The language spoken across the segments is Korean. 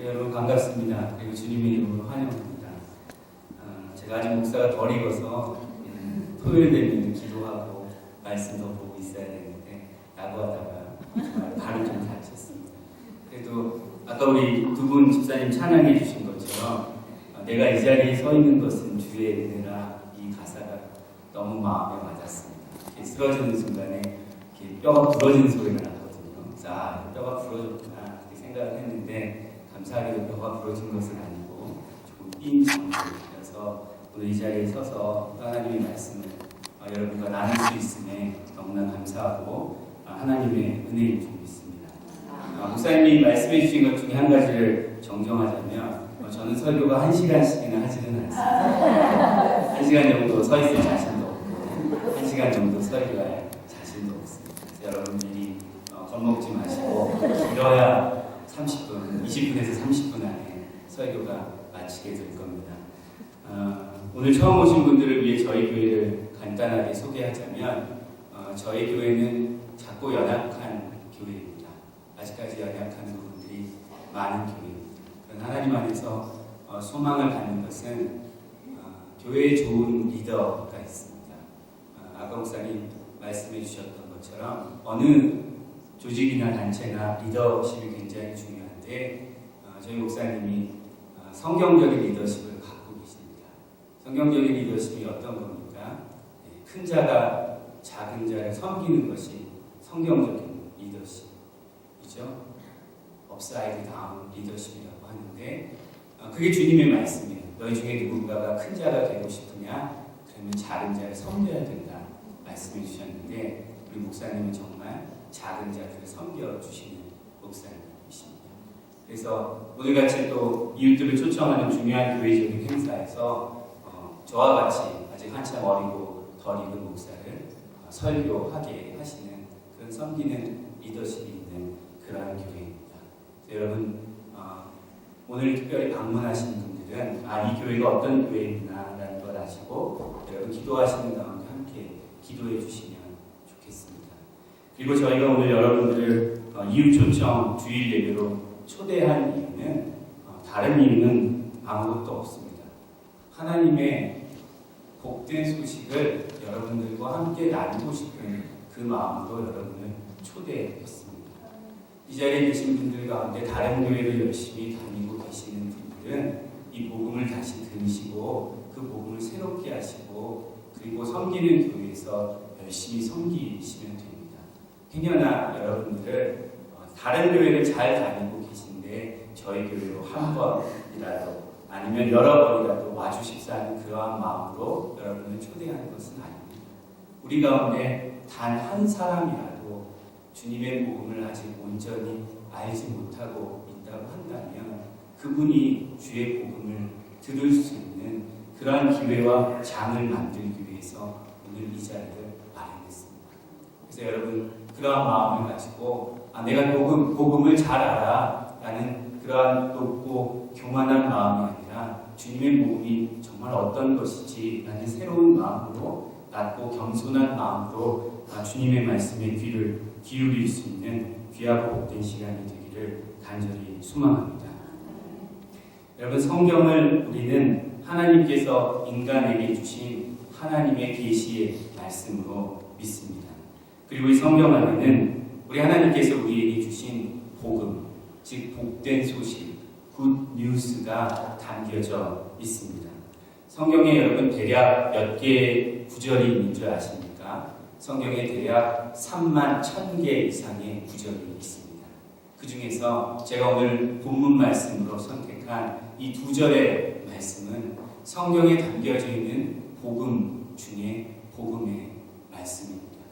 여러분 반갑습니다. 그리고 주님의 이름으로 환영합니다. 제가 아직 목사가 덜 익어서 토요일 되면 기도하고 말씀도 보고 있어야 되는데 야구하다가 정말 발을 좀 다쳤습니다. 그래도 아까 우리 두 분 집사님 찬양해 주신 것처럼 내가 이 자리에 서 있는 것은 주의 은혜라, 이 가사가 너무 마음에 와닿습니다. 이렇게 쓰러지는 순간에 이렇게 뼈가 부러지는 소리가 나거든요. 그래서 뼈가 부러졌구나 이렇게 생각을 했는데 감사하게도 뼈가 부러진 것은 아니고 조금 삔 정도여서 오늘 이 자리에 서서 하나님의 말씀을 여러분과 나눌 수 있음에 너무나 감사하고 하나님의 은혜인 줄 믿습니다. 목사님이 말씀해 주신 것 중에 한 가지를 정정하자면 저는 설교가 1시간씩이나 하지는 않습니다. 1시간 정도 서 있을 자신도 없고 1시간 정도 설교할 자신도 없습니다. 그래서 여러분들이 겁먹지 마시고 길어야 30분, 20분에서 30분 안에 설교가 마치게 될 겁니다. 오늘 처음 오신 분들을 위해 저희 교회를 간단하게 소개하자면 저희 교회는 작고 연약한 교회입니다. 아직까지 연약한 부분들이 많은 교회입니다. 그런 하나님 안에서 소망을 갖는 것은 교회에 좋은 리더가 있습니다. 아까 목사님 말씀해 주셨던 것처럼 어느 조직이나 단체나 리더십이 굉장히 중요한데 저희 목사님이 성경적인 리더십을 갖고 계십니다. 성경적인 리더십이 어떤 겁니까? 큰 자가 작은 자를 섬기는 것이 성경적인 리더십이죠. 업사이드 다운 리더십이라고 하는데 그게 주님의 말씀이에요. 너희 중에 누군가가 큰 자가 되고 싶으냐? 그러면 작은 자를 섬겨야 된다 말씀해 주셨는데 우리 목사님은 정말 작은 자들을 섬겨주시는 목사님이십니다. 그래서 오늘같이 또 이웃들을 초청하는 중요한 교회적인 행사에서 저와 같이 아직 한참 어리고 덜 익은 목사를 설교하게 하시는 그런 섬기는 리더십이 있는 그러한 교회입니다. 여러분 오늘 특별히 방문하신 분들은 이 교회가 어떤 교회이구나 라는 걸 아시고 여러분 기도하시는 가운데 함께 기도해 주시면 좋겠습니다. 그리고 저희가 오늘 여러분들을 이웃 초청 주일 예배로 초대한 이유는 다른 이유는 아무것도 없습니다. 하나님의 복된 소식을 여러분들과 함께 나누고 싶은 그 마음으로 여러분을 초대했습니다. 이 자리에 계신 분들 가운데 다른 교회를 열심히 다니고 계시는 분들은 이 복음을 다시 들으시고 그 복음을 새롭게 하시고 그리고 섬기는 교회에서 열심히 섬기시면 됩니다. 행여나 여러분들을 다른 교회를 잘 다니고 계신데 저희 교회로 한 번이라도 아니면 여러 번이라도 와주십사 하는 그러한 마음으로 여러분을 초대하는 것은 아닙니다. 우리 가운데 단 한 사람이라도 주님의 복음을 아직 온전히 알지 못하고 있다고 한다면 그분이 주의 복음을 들을 수 있는 그러한 기회와 장을 만들기 위해서 오늘 이 자리를 마련했습니다. 그래서 여러분 그러한 마음을 가지고 내가 복음을 잘 알아 라는 그러한 높고 교만한 마음이 아니라 주님의 복음이 정말 어떤 것이지 라는 새로운 마음으로 낮고 겸손한 마음으로 주님의 말씀에 귀를 기울일 수 있는 귀하고 복된 시간이 되기를 간절히 소망합니다. 여러분 성경을 우리는 하나님께서 인간에게 주신 하나님의 계시의 말씀으로 믿습니다. 그리고 이 성경 안에는 우리 하나님께서 우리에게 주신 복음, 즉 복된 소식, 굿 뉴스가 담겨져 있습니다. 성경에 여러분 대략 몇 개의 구절이 있는 줄 아십니까? 성경에 대략 3만 1000개 이상의 구절이 있습니다. 그 중에서 제가 오늘 본문 말씀으로 선택한 이 두 절의 말씀은 성경에 담겨져 있는 복음 중에 복음의 말씀입니다.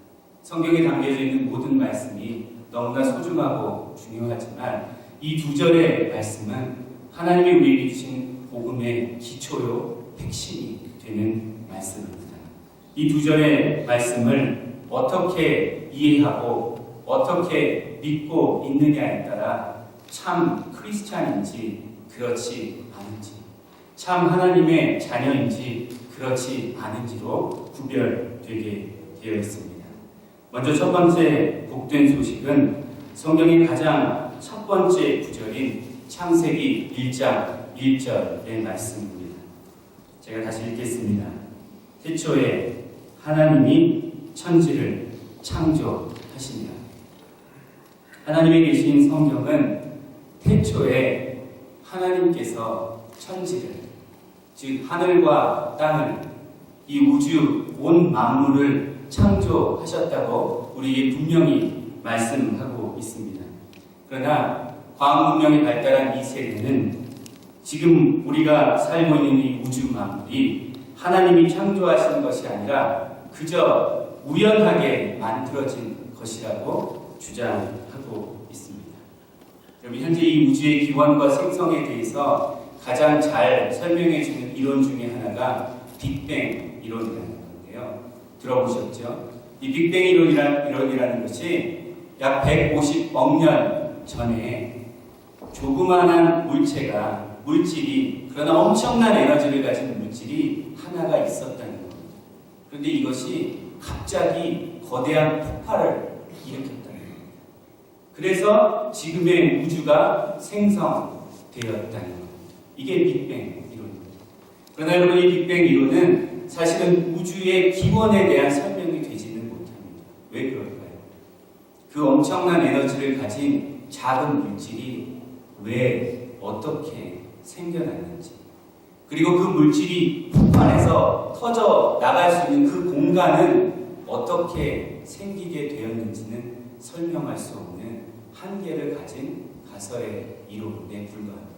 성경에 담겨져 있는 모든 말씀이 너무나 소중하고 중요하지만 이 두 절의 말씀은 하나님이 우리에게 주신 복음의 기초요, 핵심이 되는 말씀입니다. 이 두 절의 말씀을 어떻게 이해하고 어떻게 믿고 있느냐에 따라 참 크리스찬인지 그렇지 않은지, 참 하나님의 자녀인지 그렇지 않은지로 구별되게 되어 있습니다. 먼저 첫 번째 복된 소식은 성경의 가장 첫 번째 구절인 창세기 1장 1절의 말씀입니다. 제가 다시 읽겠습니다. 태초에 하나님이 천지를 창조하시니라. 하나님이 계신 성경은 태초에 하나님께서 천지를, 즉 하늘과 땅을, 이 우주 온 만물을 창조하셨다고 우리에게 분명히 말씀하고 있습니다. 그러나 과학 문명이 발달한 이 세대는 지금 우리가 살고 있는 이 우주 만물이 하나님이 창조하신 것이 아니라 그저 우연하게 만들어진 것이라고 주장하고 있습니다. 여러분, 현재 이 우주의 기원과 생성에 대해서 가장 잘 설명해주는 이론 중에 하나가 빅뱅 이론이라는 건데요. 들어보셨죠? 이 빅뱅 이론이라는 것이 약 150억 년 전에 조그만한 물질이, 그러나 엄청난 에너지를 가진 물질이 하나가 있었다는 겁니다. 그런데 이것이 갑자기 거대한 폭발을 일으켰다는 겁니다. 그래서 지금의 우주가 생성되었다는 겁니다. 이게 빅뱅 이론입니다. 그러나 여러분, 이 빅뱅 이론은 사실은 우주의 기원에 대한 설명이 되지는 못합니다. 왜 그럴까요? 그 엄청난 에너지를 가진 작은 물질이 왜 어떻게 생겨났는지, 그리고 그 물질이 폭발해서 터져 나갈 수 있는 그 공간은 어떻게 생기게 되었는지는 설명할 수 없는 한계를 가진 가설의 이론에 불과합니다.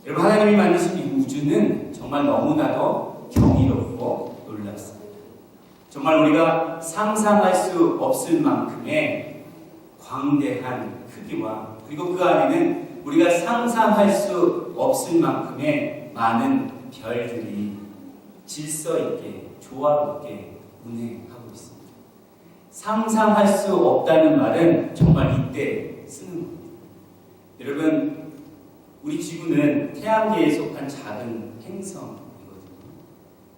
여러분, 하나님이 만드신 이 우주는 정말 너무나도 경이롭고 놀랍습니다. 정말 우리가 상상할 수 없을 만큼의 광대한 크기와, 그리고 그 안에는 우리가 상상할 수 없을 만큼의 많은 별들이 질서 있게, 조화롭게 운행하고 있습니다. 상상할 수 없다는 말은 정말 이때 쓰는 겁니다. 여러분, 우리 지구는 태양계에 속한 작은 행성이거든요.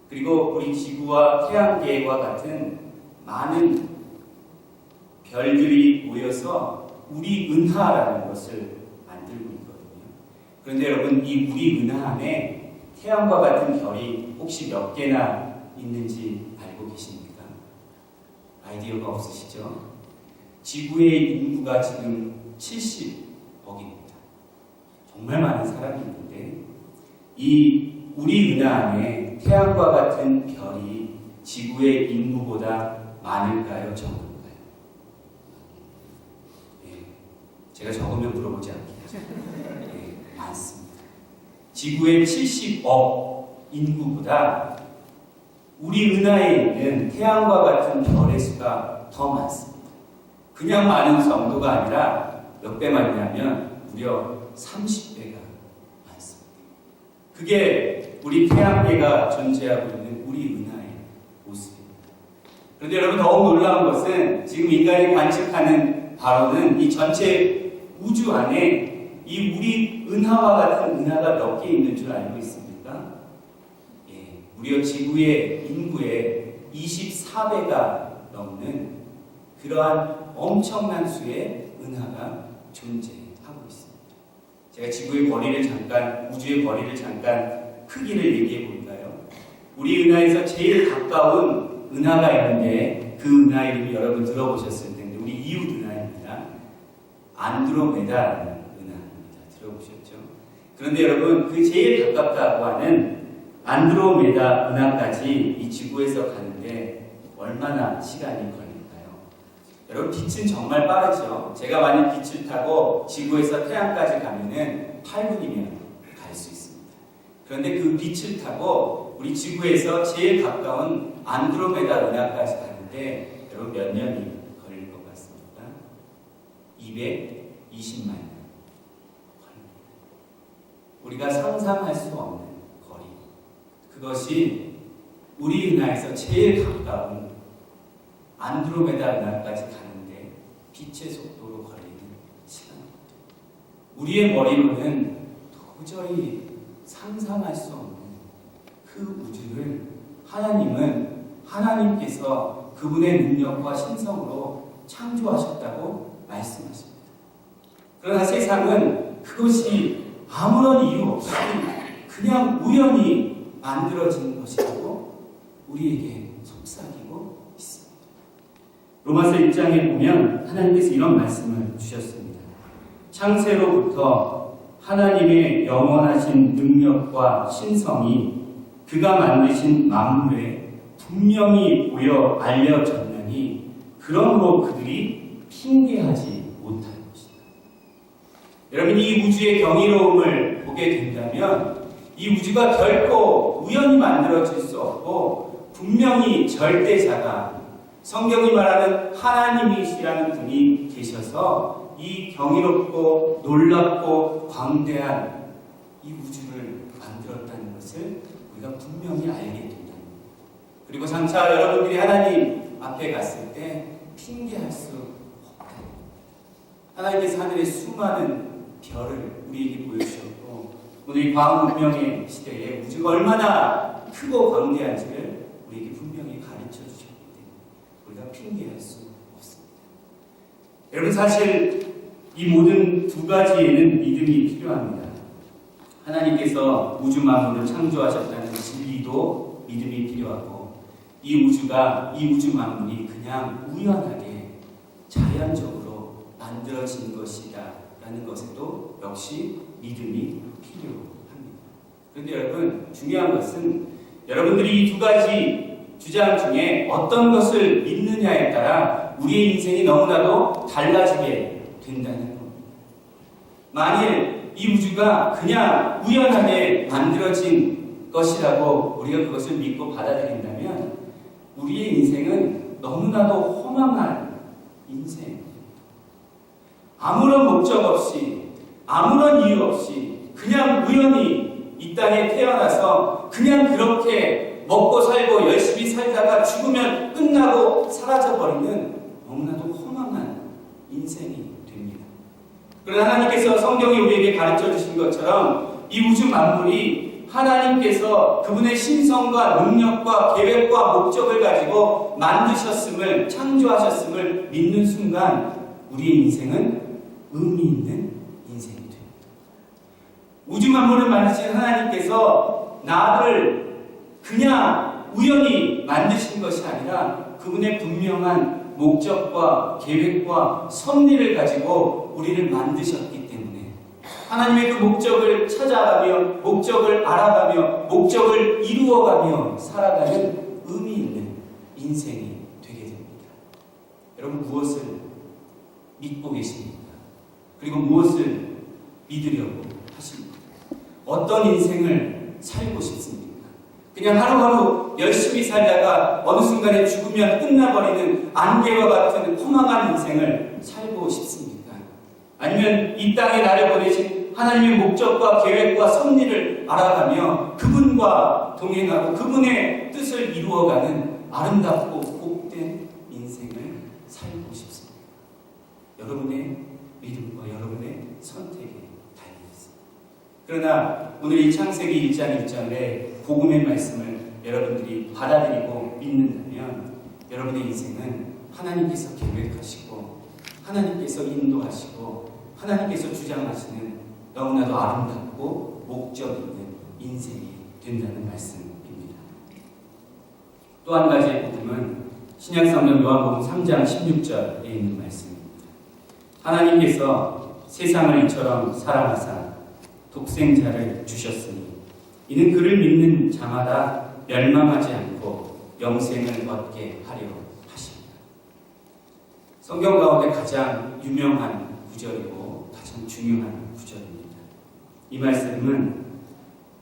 그리고 우리 지구와 태양계와 같은 많은 별들이 모여서 우리 은하라는 것을 만들고 있거든요. 그런데 여러분, 이 우리 은하 안에 태양과 같은 별이 혹시 몇 개나 있는지 알고 계십니까? 아이디어가 없으시죠? 지구의 인구가 지금 70억입니다. 정말 많은 사람이 있는데 이 우리 은하 안에 태양과 같은 별이 지구의 인구보다 많을까요? 적을까요? 제가 적으면 물어보지 않게요. 네, 많습니다. 지구의 70억 인구보다 우리 은하에 있는 태양과 같은 별의 수가 더 많습니다. 그냥 많은 정도가 아니라 몇 배 많냐면 무려 30배가 많습니다. 그게 우리 태양계가 존재하고 있는 우리 은하의 모습입니다. 그런데 여러분, 더욱 놀라운 것은 지금 인간이 관측하는 바로는 이 전체 우주 안에 이 우리 은하와 같은 은하가 몇 개 있는 줄 알고 있습니까? 예, 무려 지구의 인구의 24배가 넘는 그러한 엄청난 수의 은하가 존재하고 있습니다. 제가 지구의 거리를 잠깐, 우주의 거리를 잠깐 크기를 얘기해 볼까요? 우리 은하에서 제일 가까운 은하가 있는데 그 은하 이름이 여러분 들어보셨을 텐데 우리 이웃 은하입니다. 안드로메다라는 은하입니다. 들어보셨죠? 그런데 여러분, 그 제일 가깝다고 하는 안드로메다 은하까지 이 지구에서 가는데 얼마나 시간이 걸릴까요? 여러분, 빛은 정말 빠르죠? 제가 만약 빛을 타고 지구에서 태양까지 가면은 8분이면 갈 수 있습니다. 그런데 그 빛을 타고 우리 지구에서 제일 가까운 안드로메다 은하까지 가는데 여러분 몇 년이 걸릴 것 같습니까? 220만 년 걸립니다. 우리가 상상할 수 없는 거리, 그것이 우리 은하에서 제일 가까운 안드로메다 은하까지 가는데 빛의 속도로 걸리는 시간입니다. 우리의 머리로는 도저히 상상할 수 없는 그 우주를 하나님께서 그분의 능력과 신성으로 창조하셨다고 말씀하십니다. 그러나 세상은 그것이 아무런 이유 없이 그냥 우연히 만들어진 것이라고 우리에게 속삭이고 있습니다. 로마서 1장에 보면 하나님께서 이런 말씀을 주셨습니다. 창세로부터 하나님의 영원하신 능력과 신성이 그가 만드신 만물에 분명히 보여 알려졌느니 그러므로 그들이 핑계하지 못할 것이다. 여러분, 이 우주의 경이로움을 보게 된다면 이 우주가 결코 우연히 만들어질 수 없고 분명히 절대자가, 성경이 말하는 하나님이시라는 분이 계셔서 이 경이롭고 놀랍고 광대한 이 우주를 만들었다는 것을 우리가 분명히 알게 된다. 그리고 장차 여러분들이 하나님 앞에 갔을 때 핑계할 수 없다. 하나님께서 하늘의 수많은 별을 우리에게 보여주셨고 오늘 이 과학 문명의 시대에 우주가 얼마나 크고 광대한지를 우리에게 분명히 가르쳐 주셨기 때문에 우리가 핑계할 수 없습니다. 여러분, 사실 이 모든 두 가지에는 믿음이 필요합니다. 하나님께서 우주 만물을 창조하셨다는 진리도 믿음이 필요하고 이 우주 만물이 그냥 우연하게 자연적으로 만들어진 것이다 라는 것에도 역시 믿음이 필요합니다. 그런데 여러분, 중요한 것은 여러분들이 이 두 가지 주장 중에 어떤 것을 믿느냐에 따라 우리의 인생이 너무나도 달라지게 된다는 겁니다. 만일 이 우주가 그냥 우연하게 만들어진 것이라고 우리가 그것을 믿고 받아들인다면 우리의 인생은 너무나도 허망한 인생입니다. 아무런 목적 없이 아무런 이유 없이 그냥 우연히 이 땅에 태어나서 그냥 그렇게 먹고 살고 열심히 살다가 죽으면 끝나고 사라져버리는 너무나도 허망한 인생이 됩니다. 그러나 하나님께서 성경이 우리에게 가르쳐 주신 것처럼 이 우주 만물이 하나님께서 그분의 신성과 능력과 계획과 목적을 가지고 만드셨음을, 창조하셨음을 믿는 순간 우리의 인생은 의미 있는 인생이 됩니다. 우주 만물을 만드신 하나님께서 나를 그냥 우연히 만드신 것이 아니라 그분의 분명한 목적과 계획과 섭리를 가지고 우리를 만드셨기 때문에 하나님의 그 목적을 찾아가며 목적을 알아가며 목적을 이루어가며 살아가는 의미 있는 인생이 되게 됩니다. 여러분, 무엇을 믿고 계십니까? 그리고 무엇을 믿으려고 하십니까? 어떤 인생을 살고 싶습니까? 그냥 하루하루 열심히 살다가 어느 순간에 죽으면 끝나버리는 안개와 같은 허망한 인생을 살고 싶습니까? 아니면 이 땅에 나를 보내신 하나님의 목적과 계획과 섭리를 알아가며 그분과 동행하고 그분의 뜻을 이루어가는 아름답고 복된 인생을 살고 싶습니다. 여러분의 믿음과 여러분의 선택에 달려있습니다. 그러나 오늘 이 창세기 1장 1절에 복음의 말씀을 여러분들이 받아들이고 믿는다면 여러분의 인생은 하나님께서 계획하시고 하나님께서 인도하시고 하나님께서 주장하시는 너무나도 아름답고 목적 있는 인생이 된다는 말씀입니다. 또 한 가지의 복음은 신약성경 요한복음 3장 16절에 있는 말씀입니다. 하나님께서 세상을 이처럼 사랑하사 독생자를 주셨으니 이는 그를 믿는 자마다 멸망하지 않고 영생을 얻게 하려 하십니다. 성경 가운데 가장 유명한 구절이고 가장 중요한 구절입니다. 이 말씀은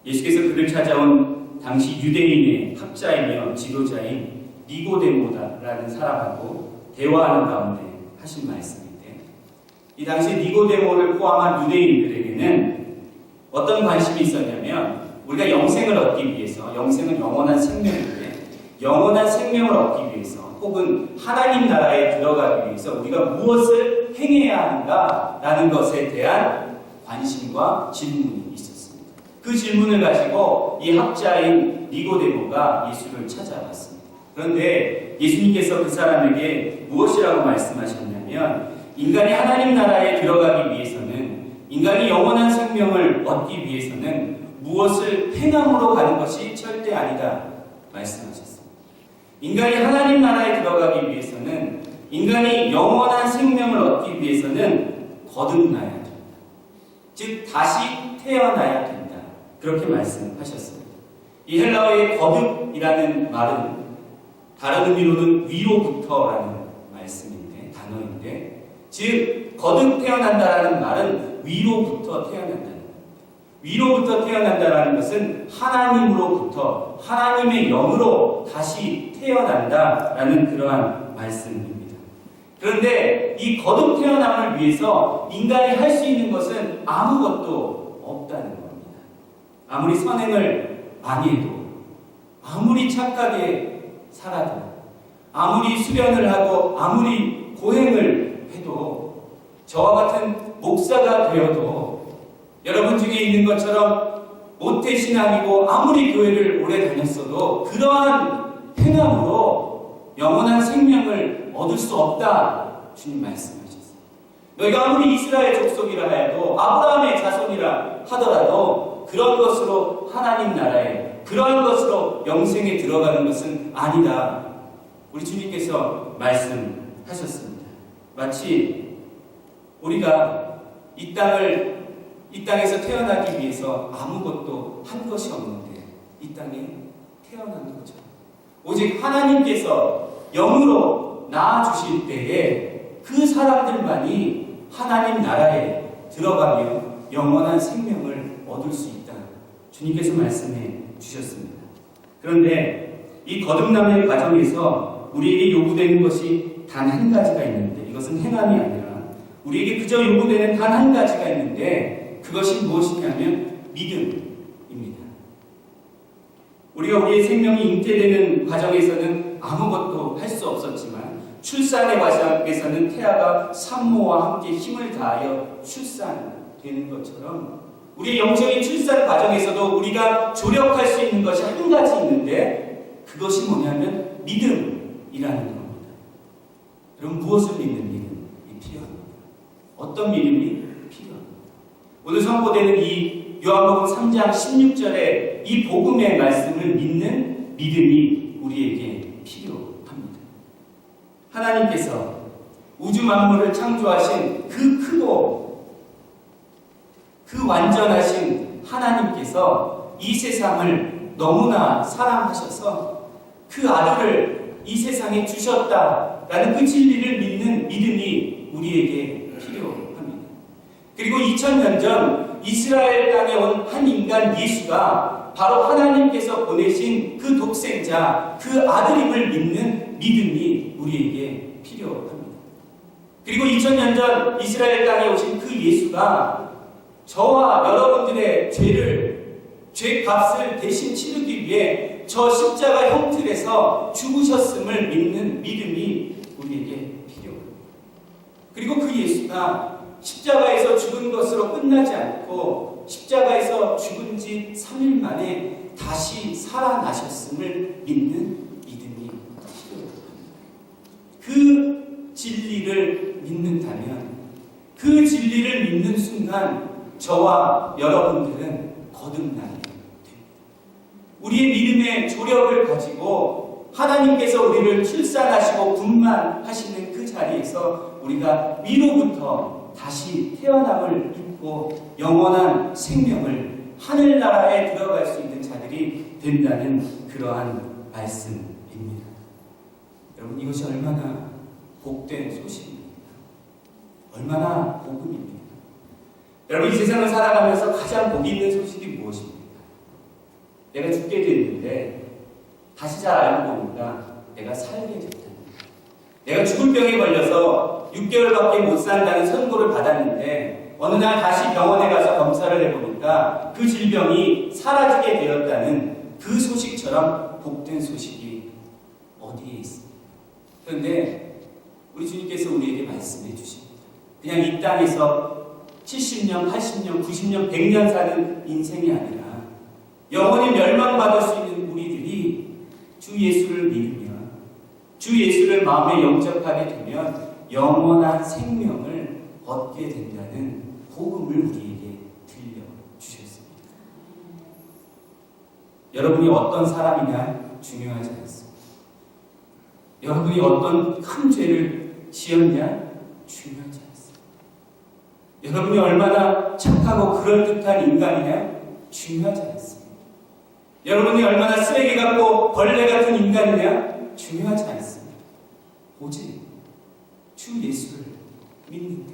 예수께서 그를 찾아온 당시 유대인의 학자이며 지도자인 니고데모다라는 사람하고 대화하는 가운데 하신 말씀인데, 이 당시 니고데모를 포함한 유대인들에게는 어떤 관심이 있었냐면, 우리가 영생을 얻기 위해서, 영생은 영원한 생명인데 영원한 생명을 얻기 위해서 혹은 하나님 나라에 들어가기 위해서 우리가 무엇을 행해야 하는가라는 것에 대한 관심과 질문이 있었습니다. 그 질문을 가지고 이 학자인 니고데모가 예수를 찾아갔습니다. 그런데 예수님께서 그 사람에게 무엇이라고 말씀하셨냐면, 인간이 하나님 나라에 들어가기 위해서는 인간이 영원한 생명을 얻기 위해서는 무엇을 행함으로 가는 것이 절대 아니다 말씀하셨습니다. 인간이 하나님 나라에 들어가기 위해서는, 인간이 영원한 생명을 얻기 위해서는 거듭나야 된다. 즉 다시 태어나야 된다. 그렇게 말씀하셨습니다. 이 헬라어의 거듭이라는 말은 다른 의미로는 위로부터라는 말씀인데, 단어인데, 즉 거듭 태어난다라는 말은 위로부터 태어난다는 겁니다. 위로부터 태어난다라는 것은 하나님으로부터, 하나님의 영으로 다시 태어난다라는 그러한 말씀입니다. 그런데 이 거듭 태어남을 위해서 인간이 할 수 있는 것은 아무것도 없다는 겁니다. 아무리 선행을 많이 해도, 아무리 착하게 살아도, 아무리 수련을 하고, 아무리 고행을 해도, 저와 같은 목사가 되어도, 여러분 중에 있는 것처럼 모태신앙이고 아무리 교회를 오래 다녔어도 그러한 행함으로 영원한 생명을 얻을 수 없다. 주님 말씀하셨어요. 너희가 아무리 이스라엘 족속이라 해도, 아브라함의 자손이라 하더라도 그런 것으로 하나님 나라에, 그러한 것으로 영생에 들어가는 것은 아니다. 우리 주님께서 말씀하셨습니다. 마치 우리가 이 땅에서 태어나기 위해서 아무것도 한 것이 없는데 이 땅에 태어나는 거죠. 오직 하나님께서 영으로 낳아주실 때에 그 사람들만이 하나님 나라에 들어가며 영원한 생명을 얻을 수 있다. 주님께서 말씀해 주셨습니다. 그런데 이 거듭남의 과정에서 우리에게 요구되는 것이 단 한 가지가 있는데, 이것은 행함이 아니라 우리에게 그저 요구되는 단 한 가지가 있는데, 그것이 무엇이냐면 믿음입니다. 우리가 우리의 생명이 잉태되는 과정에서는 아무것도 할 수 없었지만, 출산의 과정에서는 태아가 산모와 함께 힘을 다하여 출산되는 것처럼, 우리의 영적인 출산 과정에서도 우리가 조력할 수 있는 것이 한 가지 있는데, 그것이 뭐냐면 믿음이라는 겁니다. 그럼 무엇을 믿는 믿음이 필요합니다? 어떤 믿음이 필요합니다? 오늘 선포되는 이 요한복음 3장 16절에 이 복음의 말씀을 믿는 믿음이 우리에게 필요합니다. 하나님께서 우주 만물을 창조하신 그 크고 그 완전하신 하나님께서 이 세상을 너무나 사랑하셔서 그 아들을 이 세상에 주셨다라는 그 진리를 믿는 믿음이 우리에게 필요합니다. 그리고 2000년 전 이스라엘 땅에 온 한 인간 예수가 바로 하나님께서 보내신 그 독생자, 그 아들임을 믿는 믿음이 우리에게 필요합니다. 그리고 2000년 전 이스라엘 땅에 오신 그 예수가 저와 여러분들의 죄값을 대신 치르기 위해 저 십자가 형틀에서 죽으셨음을 믿는 믿음이 우리에게 필요합니다. 그리고 그 예수가 십자가에서 죽은 것으로 끝나지 않고 십자가에서 죽은 지 3일 만에 다시 살아나셨음을 믿는 믿음이 필요합니다. 그 진리를 믿는다면, 그 진리를 믿는 순간 저와 여러분들은 거듭나게 됩니다. 우리의 믿음의 조력을 가지고 하나님께서 우리를 출산하시고 분만하시는 그 자리에서 우리가 위로부터 다시 태어남을 입고 영원한 생명을, 하늘나라에 들어갈 수 있는 자들이 된다는 그러한 말씀입니다. 여러분, 이것이 얼마나 복된 소식입니다. 얼마나 복음입니다. 여러분, 이 세상을 살아가면서 가장 복 있는 소식이 무엇입니까? 내가 죽게 됐는데 다시 잘 알고 보니까 내가 살게 됐다. 내가 죽을 병에 걸려서 6개월밖에 못 산다는 선고를 받았는데 어느 날 다시 병원에 가서 검사를 해보니까 그 질병이 사라지게 되었다는 그 소식처럼 복된 소식이 어디에 있습니까? 그런데 우리 주님께서 우리에게 말씀해 주십니다. 그냥 이 땅에서 70년, 80년, 90년, 100년 사는 인생이 아니라 영원히 멸망받을 수 있는 우리들이 주 예수를 믿으면, 주 예수를 마음에 영접하게 되면 영원한 생명을 얻게 된다는 복음을 우리에게 들려주셨습니다. 여러분이 어떤 사람이냐 중요하지 않습니다. 여러분이 어떤 큰 죄를 지었냐 중요하지 않습니다. 여러분이 얼마나 착하고 그럴듯한 인간이냐 중요하지 않습니다. 여러분이 얼마나 쓰레기 같고 벌레 같은 인간이냐 중요하지 않습니다. 오직 주 예수를 믿는다.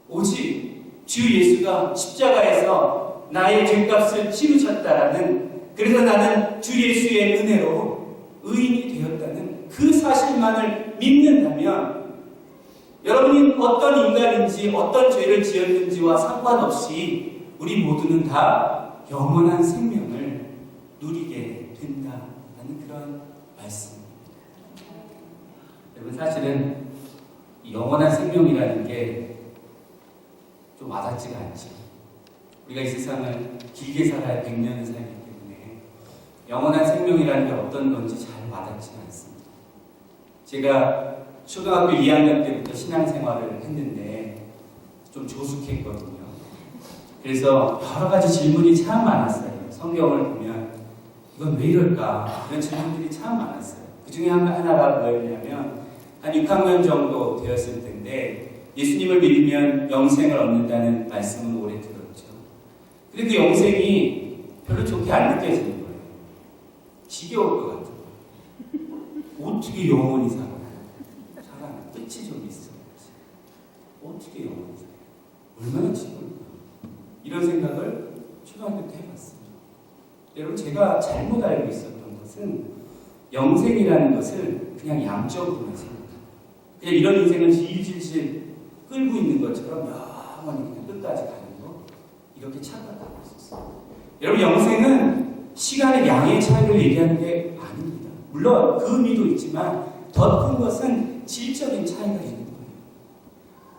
오직 주 예수가 십자가에서 나의 죄값을 치르셨다라는, 그래서 나는 주 예수의 은혜로 의인이 되었다는 그 사실만을 믿는다면 여러분이 어떤 인간인지 어떤 죄를 지었는지와 상관없이 우리 모두는 다 영원한 생명을 누리게 된다라는 그런 말씀입니다. 여러분, 사실은 영원한 생명이라는 게 좀 와닿지가 않죠. 우리가 이 세상을 길게 살아야 100년을 살기 때문에 영원한 생명이라는 게 어떤 건지 잘 와닿지가 않습니다. 제가 초등학교 2학년 때부터 신앙생활을 했는데 좀 조숙했거든요. 그래서 여러 가지 질문이 참 많았어요. 성경을 보면 이건 왜 이럴까? 이런 질문들이 참 많았어요. 그 중에 하나가 뭐였냐면 한 6학년 정도 되었을 텐데 예수님을 믿으면 영생을 얻는다는 말씀은 오래 들었죠. 근데 그 영생이 별로 좋게 안 느껴지는 거예요. 지겨울 것 같은 거예요. 어떻게 영원히 살아? 끝이 좀 있어야지. 어떻게 영원히 살아? 얼마나 지겨울까? 이런 생각을 초등학교 때 해봤습니다. 여러분, 제가 잘못 알고 있었던 것은 영생이라는 것을 그냥 양적으로만 생각합니다. 그냥 이런 인생을 질질질 끌고 있는 것처럼 영원히 그냥 끝까지 가는 거, 이렇게 착각하고 있었어요. 여러분, 영생은 시간의 양의 차이를 얘기하는 게 아닙니다. 물론 그 의미도 있지만 더 큰 것은 질적인 차이가 있는 거예요.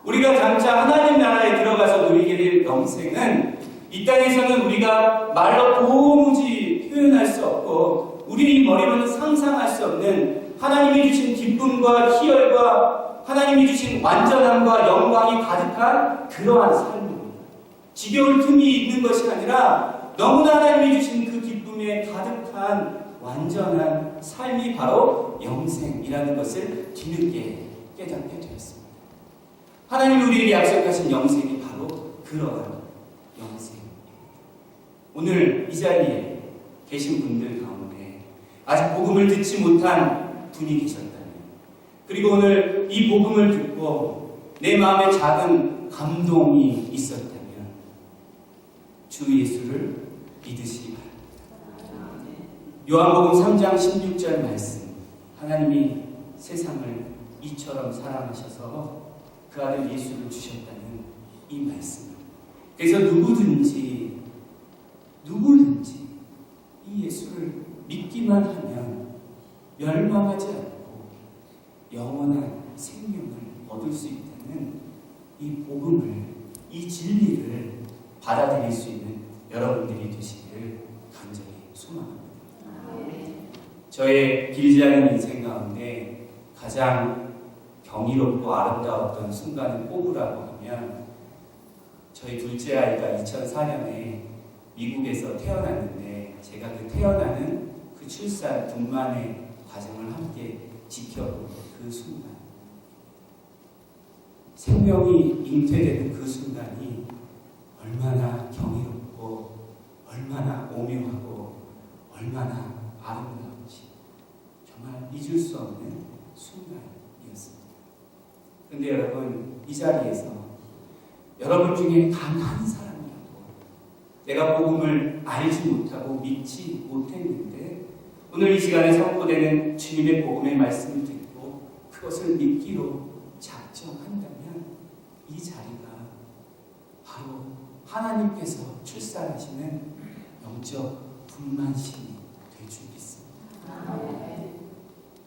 우리가 장차 하나님 나라에 들어가서 누리게 될 영생은 이 땅에서는 우리가 말로 도무지 표현할 수 없고 우리 머리로는 상상할 수 없는 하나님이 주신 기쁨과 희열과 하나님이 주신 완전함과 영광이 가득한 그러한 삶입니다. 지겨울 틈이 있는 것이 아니라 너무나 하나님이 주신 그 기쁨에 가득한 완전한 삶이 바로 영생이라는 것을 뒤늦게 깨닫게 되었습니다. 하나님이 우리에게 약속하신 영생이 바로 그러한 영생입니다. 오늘 이 자리에 계신 분들 가운데 아직 복음을 듣지 못한 분이 계셨다면, 그리고 오늘 이 복음을 듣고 내 마음에 작은 감동이 있었다면 주 예수를 믿으시기 바랍니다. 요한복음 3장 16절 말씀, 하나님이 세상을 이처럼 사랑하셔서 그 아들 예수를 주셨다는 이 말씀. 그래서 누구든지 이 예수를 믿기만 하면 멸망하지 않고 영원한 생명을 얻을 수 있다는 이 복음을, 이 진리를 받아들일 수 있는 여러분들이 되시기를 간절히 소망합니다. 저의 길지 않은 인생 가운데 가장 경이롭고 아름다웠던 순간을 꼽으라고 하면 저희 둘째 아이가 2004년에 미국에서 태어났는데 제가 그 태어나는 그 출산 분만의 과정을 함께 지켜본 그 순간, 생명이 잉태되는 그 순간이 얼마나 경이롭고 얼마나 오묘하고 얼마나 아름다운지 정말 잊을 수 없는 순간이었습니다. 그런데 여러분, 이 자리에서 여러분 중에 단 한 사람이라도 내가 복음을 알지 못하고 믿지 못했는데 오늘 이 시간에 선포되는 주님의 복음의 말씀을 듣고 그것을 믿기로 작정한다면 이 자리가 바로 하나님께서 출산하시는 영적 분만신이 될 줄 믿습니다.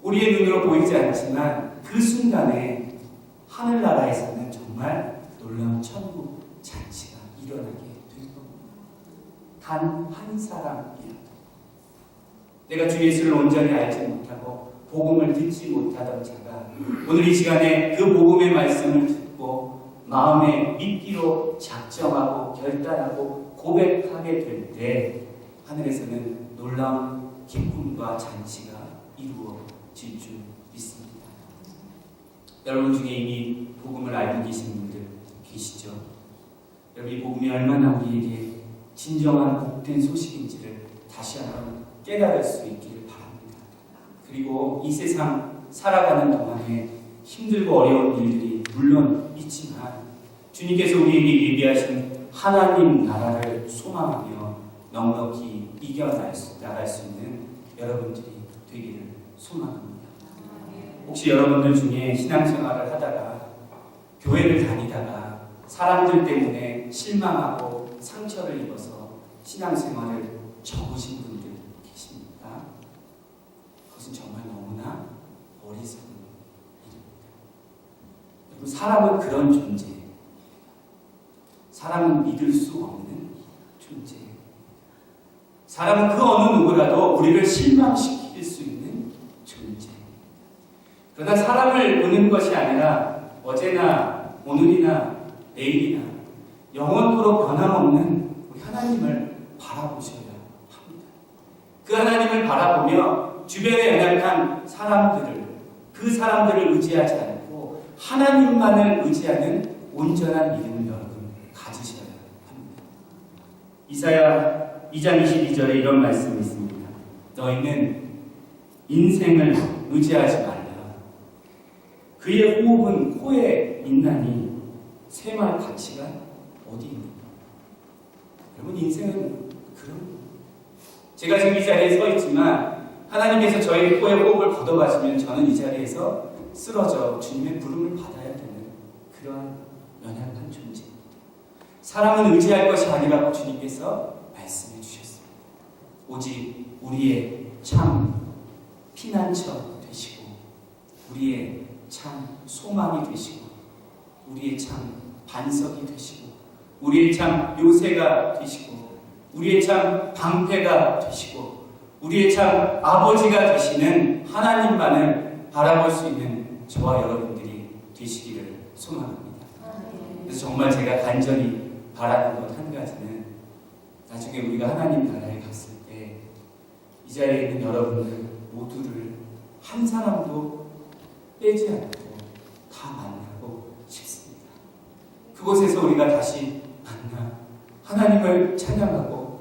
우리의 눈으로 보이지 않지만 그 순간에 하늘나라에서는 정말 놀라운 천국 잔치가 일어나게 될 겁니다. 단 한 사람이라도 내가 주 예수를 온전히 알지 못하고 복음을 듣지 못하던 자가 오늘 이 시간에 그 복음의 말씀을 듣고 마음에 믿기로 작정하고 결단하고 고백하게 될 때 하늘에서는 놀라운 기쁨과 잔치가 이루어질 줄 믿습니다. 여러분 중에 이미 복음을 알고 계신 분들 계시죠? 여러분 이 복음이 얼마나 우리에게 진정한 복된 소식인지를 다시 한번 깨달을 수 있기를 바랍니다. 그리고 이 세상 살아가는 동안에 힘들고 어려운 일들이 물론 있지만 주님께서 우리에게 예비하신 하나님 나라를 소망하며 넉넉히 이겨나갈 수 있는 여러분들이 되기를 소망합니다. 혹시 여러분들 중에 신앙생활을 하다가 교회를 다니다가 사람들 때문에 실망하고 상처를 입어서 신앙생활을 접으신 분들 계십니까? 그것은 정말 너무나 어리석은 일입니다. 여러분, 사람은 그런 존재예요. 사람은 믿을 수 없는 존재예요. 사람은 그 어느 누구라도 우리를 실망시킬 수 있는 존재예요. 그러나 사람을 보는 것이 아니라 어제나 오늘이나 내일이나 영원토록 변함없는 우리 하나님을 바라보셔야 합니다. 그 하나님을 바라보며 주변에 연약한 사람들을, 그 사람들을 의지하지 않고 하나님만을 의지하는 온전한 믿음을 여러분 가지셔야 합니다. 이사야 2장 22절에 이런 말씀이 있습니다. 너희는 인생을 의지하지 말라. 그의 호흡은 코에 있나니 쇠말 가치가 어디 있는가? 여러분 인생은 그런 거예요. 제가 지금 이 자리에 서 있지만 하나님께서 저의 코에 호흡을 걷어가시면 저는 이 자리에서 쓰러져 주님의 부름을 받아야 되는 그런 연약한 존재입니다. 사람은 의지할 것이 아니라고 주님께서 말씀해 주셨습니다. 오직 우리의 참 피난처 되시고 우리의 참 소망이 되시고 우리의 참 반석이 되시고 우리의 참 요새가 되시고 우리의 참 방패가 되시고 우리의 참 아버지가 되시는 하나님만을 바라볼 수 있는 저와 여러분들이 되시기를 소망합니다. 그래서 정말 제가 간절히 바라는 것 한 가지는 나중에 우리가 하나님 나라에 갔을 때 이 자리에 있는 여러분들 모두를 한 사람도 빼지 않고 다 만나고 싶습니다. 그곳에서 우리가 다시 만나 하나님을 찬양하고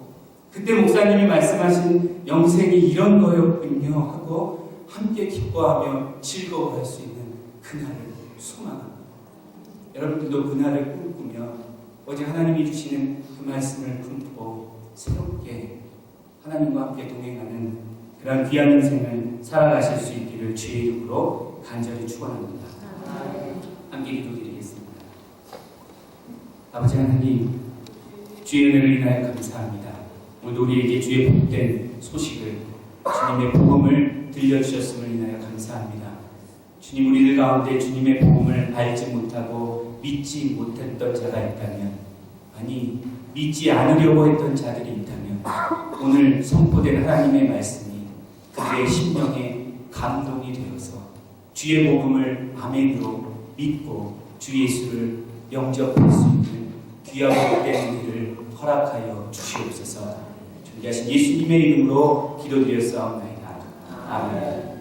그때 목사님이 말씀하신 영생이 이런 거였군요 하고 함께 기뻐하며 즐거워할 수 있는 그날을 소망합니다. 여러분들도 그날을 꿈꾸며 어제 하나님이 주시는 그 말씀을 품고 새롭게 하나님과 함께 동행하는 그런 귀한 인생을 살아가실 수 있기를 주의 이름으로 간절히 축원합니다. 함께 기도드리겠습니다. 아버지 하나님, 주의 은혜를 인하여 감사합니다. 오늘 우리에게 주의 복된 소식을 주님의 복음을 들려주셨음을 인하여 감사합니다. 주님, 우리들 가운데 주님의 복음을 알지 못하고 믿지 못했던 자가 있다면, 아니 믿지 않으려고 했던 자들이 있다면 오늘 선포된 하나님의 말씀이 그들의 심령에 감동이 되어서 주의 복음을 아멘으로 믿고 주 예수를 영접할 수 있는 귀하고 복된 일을 허락하여 주시옵소서. 존귀하신 예수님의 이름으로 기도드렸사옵나이다. 아멘.